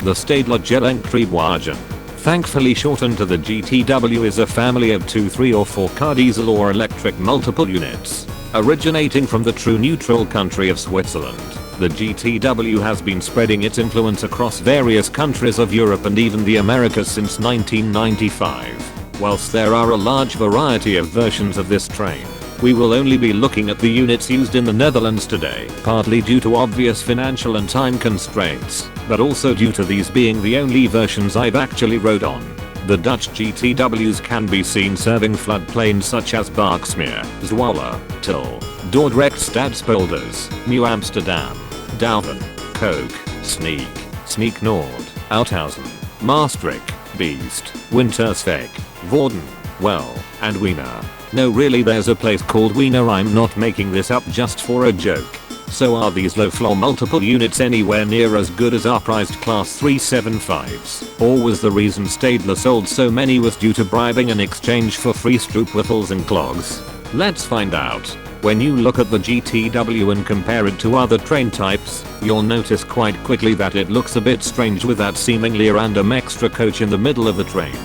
The Stadler Generation, thankfully shortened to the GTW, is a family of 2, 3 or 4 car diesel or electric multiple units. Originating from the true neutral country of Switzerland, the GTW has been spreading its influence across various countries of Europe and even the Americas since 1995. Whilst there are a large variety of versions of this train, we will only be looking at the units used in the Netherlands today, partly due to obvious financial and time constraints, but also due to these being the only versions I've actually rode on. The Dutch GTWs can be seen serving floodplains such as Berksmeer, Zwolle, Til, Dordrecht, Stadspolders, New Amsterdam, Douwen, Kook, Sneek Nord, Oudthausen, Maastricht, Beest, Winterswijk, Vorden, Well, and Wiener. No, really, there's a place called Wiener. I'm not making this up just for a joke. So are these low floor multiple units anywhere near as good as our prized class 375s? Or was the reason Stadler sold so many was due to bribing in exchange for free stroopwafels and clogs? Let's find out. When you look at the GTW and compare it to other train types, you'll notice quite quickly that it looks a bit strange with that seemingly random extra coach in the middle of the train.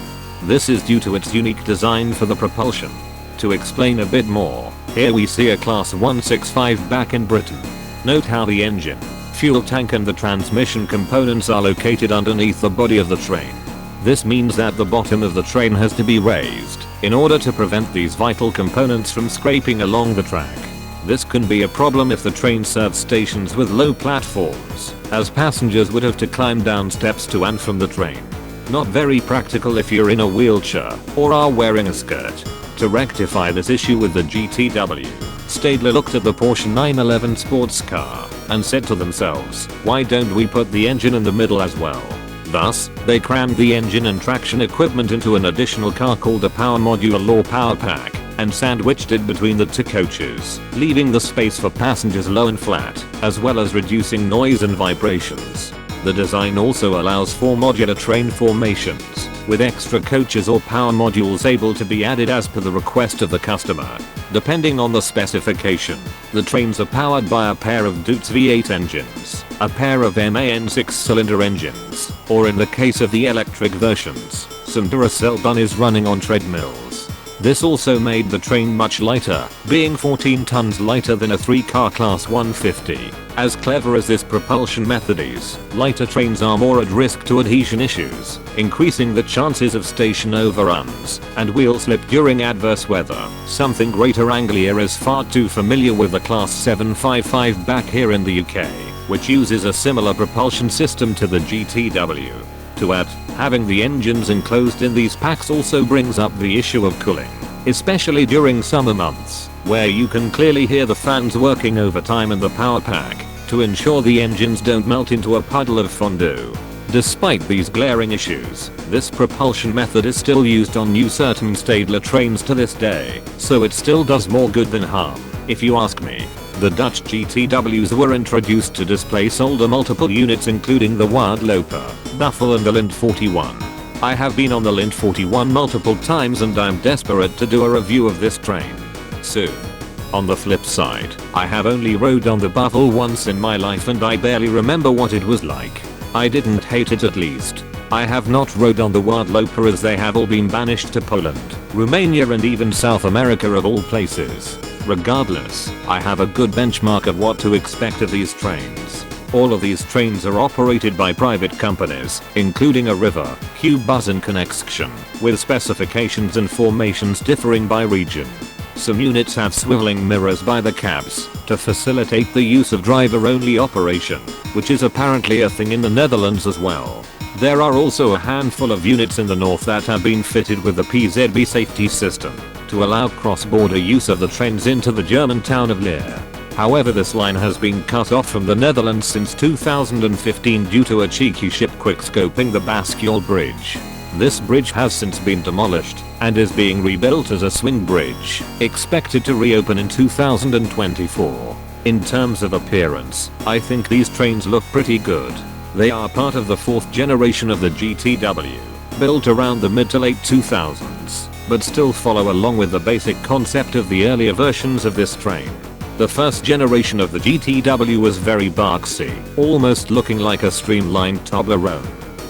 This is due to its unique design for the propulsion. To explain a bit more, here we see a class 165 back in Britain. Note how the engine, fuel tank and the transmission components are located underneath the body of the train. This means that the bottom of the train has to be raised in order to prevent these vital components from scraping along the track. This can be a problem if the train serves stations with low platforms, as passengers would have to climb down steps to and from the train. Not very practical if you're in a wheelchair or are wearing a skirt. To rectify this issue with the GTW, Stadler looked at the Porsche 911 sports car and said to themselves, why don't we put the engine in the middle as well? Thus, they crammed the engine and traction equipment into an additional car called a power module or power pack and sandwiched it between the two coaches, leaving the space for passengers low and flat, as well as reducing noise and vibrations. The design also allows 4 modular train formations, with extra coaches or power modules able to be added as per the request of the customer. Depending on the specification, the trains are powered by a pair of Deutz V8 engines, a pair of MAN 6-cylinder engines, or in the case of the electric versions, some Duracell bunnies running on treadmills. This also made the train much lighter, being 14 tons lighter than a 3-car class 150. As clever as this propulsion method is, lighter trains are more at risk to adhesion issues, increasing the chances of station overruns and wheel slip during adverse weather, something Greater Anglia is far too familiar with. The class 755 back here in the UK, which uses a similar propulsion system to the GTW. To add, having the engines enclosed in these packs also brings up the issue of cooling, especially during summer months, where you can clearly hear the fans working overtime in the power pack to ensure the engines don't melt into a puddle of fondue. Despite these glaring issues, this propulsion method is still used on certain Stadler trains to this day, so it still does more good than harm, if you ask me. The Dutch GTWs were introduced to displace older multiple units including the Wadloper, Buffel and the Lind 41. I have been on the Lind 41 multiple times and I'm desperate to do a review of this train soon. On the flip side, I have only rode on the Buffel once in my life and I barely remember what it was like. I didn't hate it, at least. I have not rode on the Wadloper as they have all been banished to Poland, Romania and even South America of all places. Regardless, I have a good benchmark of what to expect of these trains. All of these trains are operated by private companies, including a River, Q-Bus and Connection, with specifications and formations differing by region. Some units have swiveling mirrors by the cabs to facilitate the use of driver-only operation, which is apparently a thing in the Netherlands as well. There are also a handful of units in the north that have been fitted with the PZB safety system to allow cross-border use of the trains into the German town of Leer. However, this line has been cut off from the Netherlands since 2015 due to a cheeky ship quickscoping the Bascule Bridge. This bridge has since been demolished and is being rebuilt as a swing bridge, expected to reopen in 2024. In terms of appearance, I think these trains look pretty good. They are part of the 4th generation of the GTW, built around the mid to late 2000s, but still follow along with the basic concept of the earlier versions of this train. The first generation of the GTW was very boxy, almost looking like a streamlined Toblerone.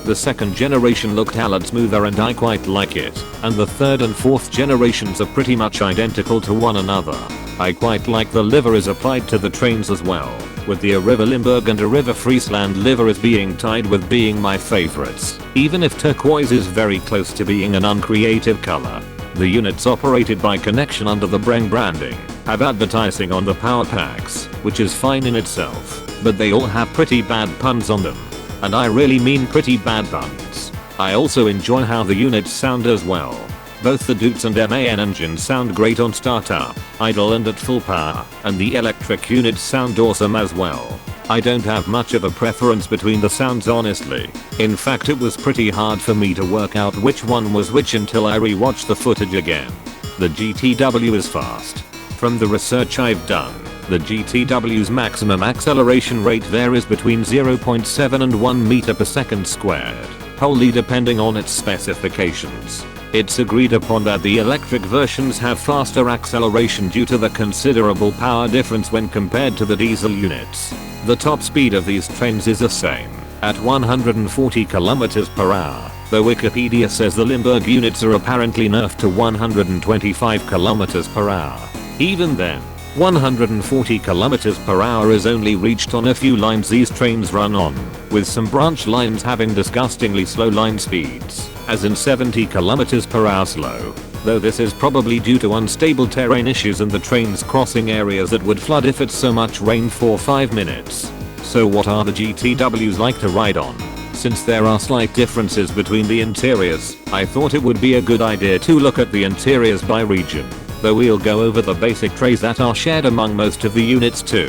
The second generation looked a lot smoother and I quite like it, and the third and fourth generations are pretty much identical to one another. I quite like the liveries applied to the trains as well, with the Arriva Limburg and Arriva Friesland liveries being tied with being my favorites, even if turquoise is very close to being an uncreative color. The units operated by Connection under the Breng branding have advertising on the power packs, which is fine in itself, but they all have pretty bad puns on them. And I really mean pretty bad puns. I also enjoy how the units sound as well. Both the Dutes and MAN engines sound great on startup, idle and at full power, and the electric units sound awesome as well. I don't have much of a preference between the sounds honestly. In fact, it was pretty hard for me to work out which one was which until I rewatched the footage again. The GTW is fast. From the research I've done, the GTW's maximum acceleration rate varies between 0.7 and 1 meter per second squared, wholly depending on its specifications. It's agreed upon that the electric versions have faster acceleration due to the considerable power difference when compared to the diesel units. The top speed of these trains is the same, at 140 km per hour, though Wikipedia says the Limburg units are apparently nerfed to 125 km per hour. Even then, 140 km per hour is only reached on a few lines these trains run on, with some branch lines having disgustingly slow line speeds, as in 70 km per hour slow, though this is probably due to unstable terrain issues and the trains crossing areas that would flood if it's so much rain for 5 minutes. So what are the GTWs like to ride on? Since there are slight differences between the interiors, I thought it would be a good idea to look at the interiors by region, though we'll go over the basic traits that are shared among most of the units too.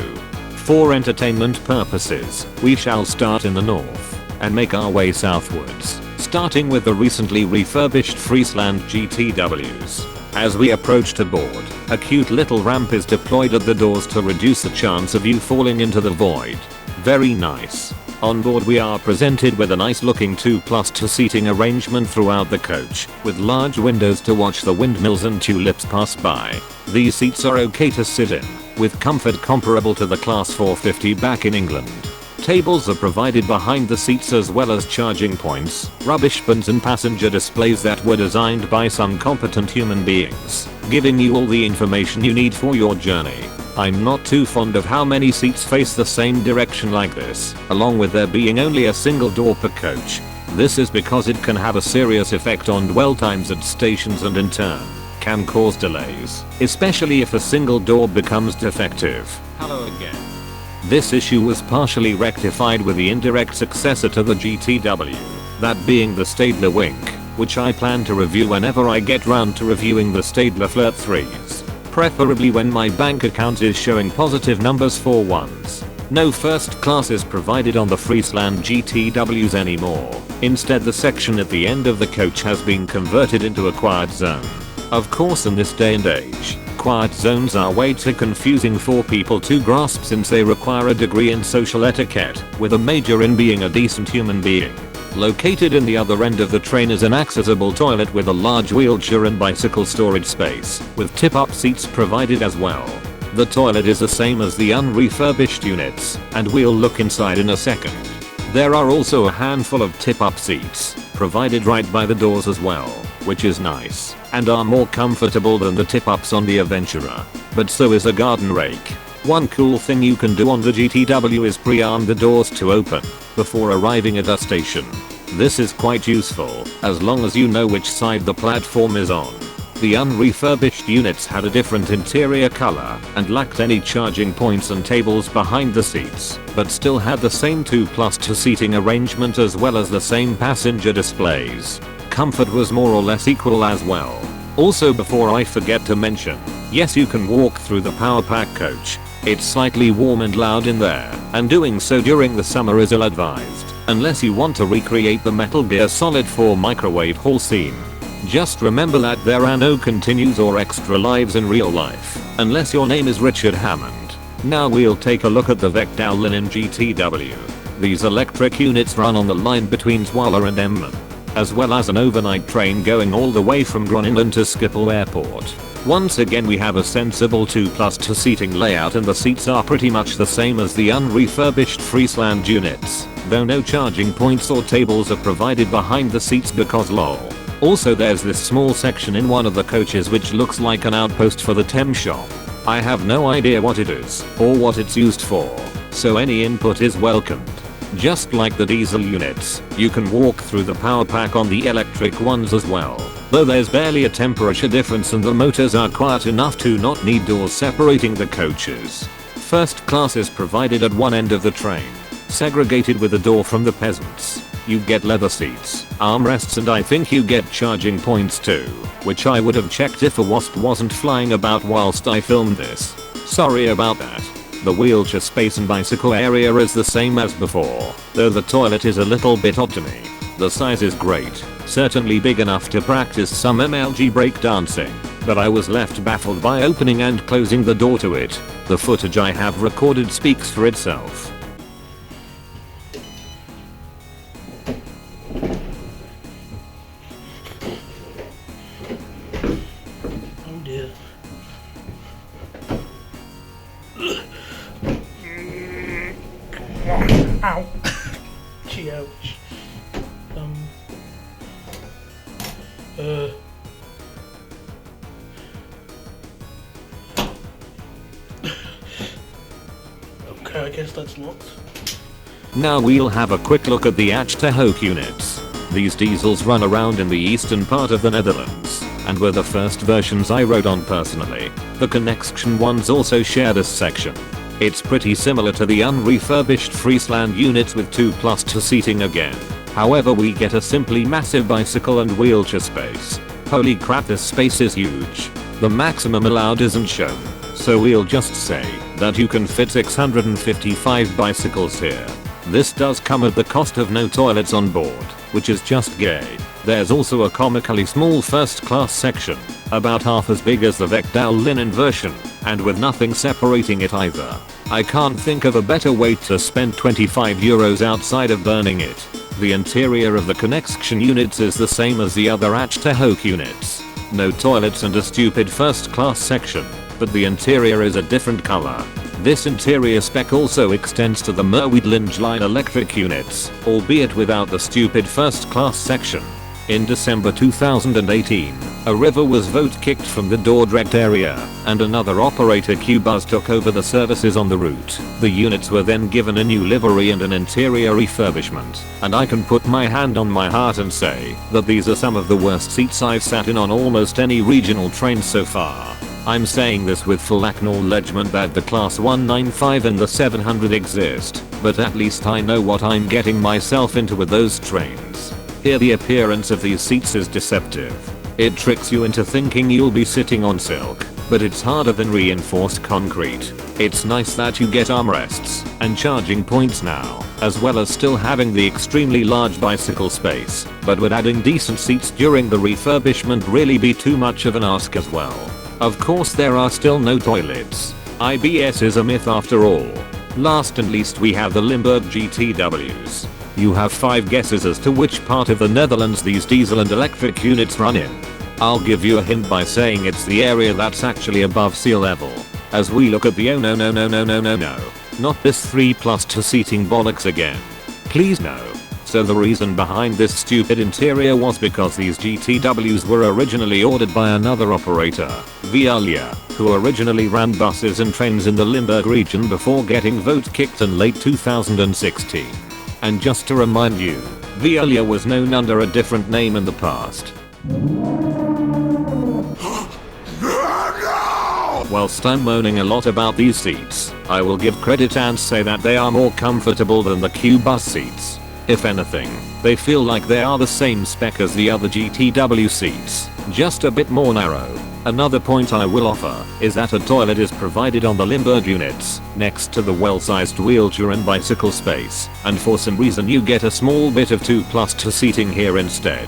For entertainment purposes, we shall start in the north and make our way southwards, starting with the recently refurbished Friesland GTWs. As we approach to board, a cute little ramp is deployed at the doors to reduce the chance of you falling into the void. Very nice. On board we are presented with a nice looking 2+2 seating arrangement throughout the coach, with large windows to watch the windmills and tulips pass by. These seats are okay to sit in, with comfort comparable to the Class 450 back in England. Tables are provided behind the seats as well as charging points, rubbish bins and passenger displays that were designed by some competent human beings, giving you all the information you need for your journey. I'm not too fond of how many seats face the same direction like this, along with there being only a single door per coach. This is because it can have a serious effect on dwell times at stations and in turn, can cause delays, especially if a single door becomes defective. Hello again. This issue was partially rectified with the indirect successor to the GTW, that being the Stadler Wink, which I plan to review whenever I get round to reviewing the Stadler Flirt 3s. Preferably when my bank account is showing positive numbers for once. No first class is provided on the Friesland GTWs anymore. Instead, the section at the end of the coach has been converted into a quiet zone. Of course, in this day and age, quiet zones are way too confusing for people to grasp since they require a degree in social etiquette, with a major in being a decent human being. Located in the other end of the train is an accessible toilet with a large wheelchair and bicycle storage space, with tip-up seats provided as well. The toilet is the same as the unrefurbished units, and we'll look inside in a second. There are also a handful of tip-up seats, provided right by the doors as well, which is nice, and are more comfortable than the tip-ups on the Adventurer. But so is a garden rake. One cool thing you can do on the GTW is pre-arm the doors to open before arriving at a station. This is quite useful, as long as you know which side the platform is on. The unrefurbished units had a different interior color and lacked any charging points and tables behind the seats, but still had the same 2+2 seating arrangement as well as the same passenger displays. Comfort was more or less equal as well. Also, before I forget to mention, yes, you can walk through the power pack coach. It's slightly warm and loud in there, and doing so during the summer is ill-advised, unless you want to recreate the Metal Gear Solid 4 microwave hall scene. Just remember that there are no continues or extra lives in real life, unless your name is Richard Hammond. Now we'll take a look at the Vectal Linen GTW. These electric units run on the line between Zwolle and Emmen, as well as an overnight train going all the way from Groningen to Schiphol Airport. Once again, we have a sensible 2+2 seating layout and the seats are pretty much the same as the unrefurbished Friesland units. though no charging points or tables are provided behind the seats because lol. Also there's this small section in one of the coaches which looks like an outpost for the Tem shop. I have no idea what it is or what it's used for, so any input is welcomed. Just like the diesel units, you can walk through the power pack on the electric ones as well, though there's barely a temperature difference and the motors are quiet enough to not need doors separating the coaches. First class is provided at one end of the train, segregated with a door from the peasants. You get leather seats, armrests, and I think you get charging points too, which I would have checked if a wasp wasn't flying about whilst I filmed this. Sorry about that. The wheelchair space and bicycle area is the same as before, though the toilet is a little bit odd to me. The size is great, certainly big enough to practice some MLG breakdancing, but I was left baffled by opening and closing the door to it. The footage I have recorded speaks for itself. Oh dear. Ow. Gee, ouch. Okay, I guess that's locked. Now we'll have a quick look at the Achterhoek units. These diesels run around in the eastern part of the Netherlands, and were the first versions I rode on personally. The connection ones also share this section. It's pretty similar to the unrefurbished Friesland units with 2+2 seating again. However, we get a simply massive bicycle and wheelchair space. Holy crap, this space is huge. The maximum allowed isn't shown, so we'll just say that you can fit 655 bicycles here. This does come at the cost of no toilets on board, which is just gay. There's also a comically small first class section, about half as big as the Vecdal linen version, and with nothing separating it either. I can't think of a better way to spend €25 outside of burning it. The interior of the connection units is the same as the other Achterhoek units. No toilets and a stupid first class section, but the interior is a different color. This interior spec also extends to the Merwedlinge line electric units, albeit without the stupid first class section. In December 2018, a river was vote-kicked from the Dordrecht area, and another operator Q-Bus took over the services on the route. The units were then given a new livery and an interior refurbishment, and I can put my hand on my heart and say that these are some of the worst seats I've sat in on almost any regional train so far. I'm saying this with full acknowledgement that the Class 195 and the 700 exist, but at least I know what I'm getting myself into with those trains. Here the appearance of these seats is deceptive. It tricks you into thinking you'll be sitting on silk, but it's harder than reinforced concrete. It's nice that you get armrests and charging points now, as well as still having the extremely large bicycle space, but would adding decent seats during the refurbishment really be too much of an ask as well? Of course there are still no toilets. IBS is a myth after all. Last and least we have the Limburg GTWs. You have 5 guesses as to which part of the Netherlands these diesel and electric units run in. I'll give you a hint by saying it's the area that's actually above sea level. As we look at the oh no, not this 3+2 seating bollocks again. Please no. So the reason behind this stupid interior was because these GTWs were originally ordered by another operator, Veolia, who originally ran buses and trains in the Limburg region before getting vote-kicked in late 2016. And just to remind you, Veolia was known under a different name in the past. Whilst I'm moaning a lot about these seats, I will give credit and say that they are more comfortable than the Q-Bus seats. If anything, they feel like they are the same spec as the other GTW seats, just a bit more narrow. Another point I will offer is that a toilet is provided on the Limburg units, next to the well-sized wheelchair and bicycle space, and for some reason you get a small bit of 2+2 seating here instead.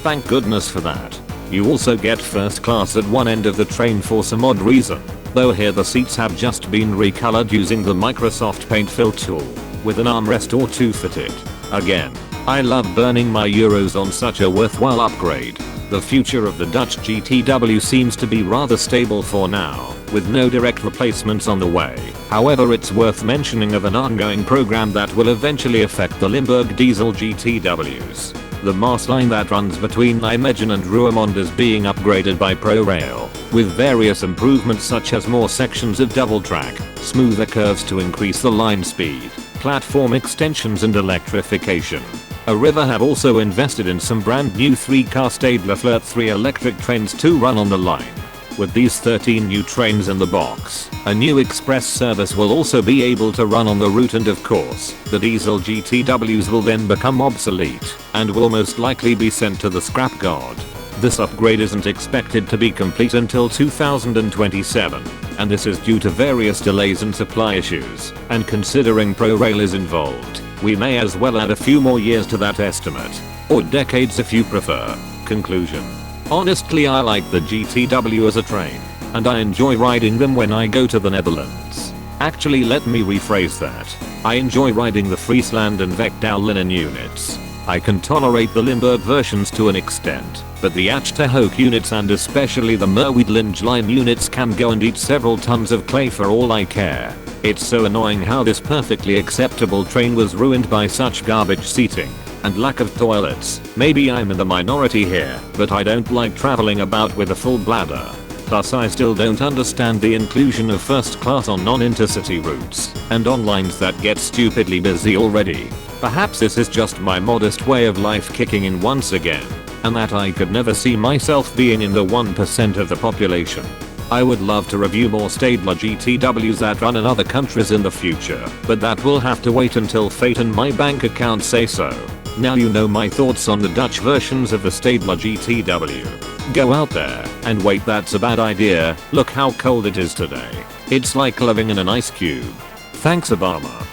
Thank goodness for that. You also get first class at one end of the train for some odd reason, though here the seats have just been recolored using the Microsoft Paint Fill tool, with an armrest or two fitted. Again, I love burning my euros on such a worthwhile upgrade. The future of the Dutch GTW seems to be rather stable for now, with no direct replacements on the way. However, it's worth mentioning of an ongoing program that will eventually affect the Limburg diesel GTWs. The Mars line that runs between Nijmegen and Roermond is being upgraded by ProRail, with various improvements such as more sections of double track, smoother curves to increase the line speed, platform extensions and electrification. Arriva have also invested in some brand new 3-car Stadler Flirt 3 electric trains to run on the line. With these 13 new trains in the box, a new express service will also be able to run on the route, and of course, the diesel GTWs will then become obsolete and will most likely be sent to the scrap yard. This upgrade isn't expected to be complete until 2027, and this is due to various delays and supply issues, and considering ProRail is involved, we may as well add a few more years to that estimate, or decades if you prefer. Conclusion. Honestly, I like the GTW as a train, and I enjoy riding them when I go to the Netherlands. Actually, let me rephrase that. I enjoy riding the Friesland and Vectal linen units. I can tolerate the Limburg versions to an extent, but the Achterhoek units and especially the Merwiedlinge line units can go and eat several tons of clay for all I care. It's so annoying how this perfectly acceptable train was ruined by such garbage seating and lack of toilets. Maybe I'm in the minority here, but I don't like traveling about with a full bladder. Plus, I still don't understand the inclusion of first class on non-intercity routes and on lines that get stupidly busy already. Perhaps this is just my modest way of life kicking in once again, and that I could never see myself being in the 1% of the population. I would love to review more Stadler GTWs that run in other countries in the future, but that will have to wait until fate and my bank account say so. Now you know my thoughts on the Dutch versions of the Stadler GTW. Go out there and wait, that's a bad idea. Look how cold it is today. It's like living in an ice cube. Thanks, Obama.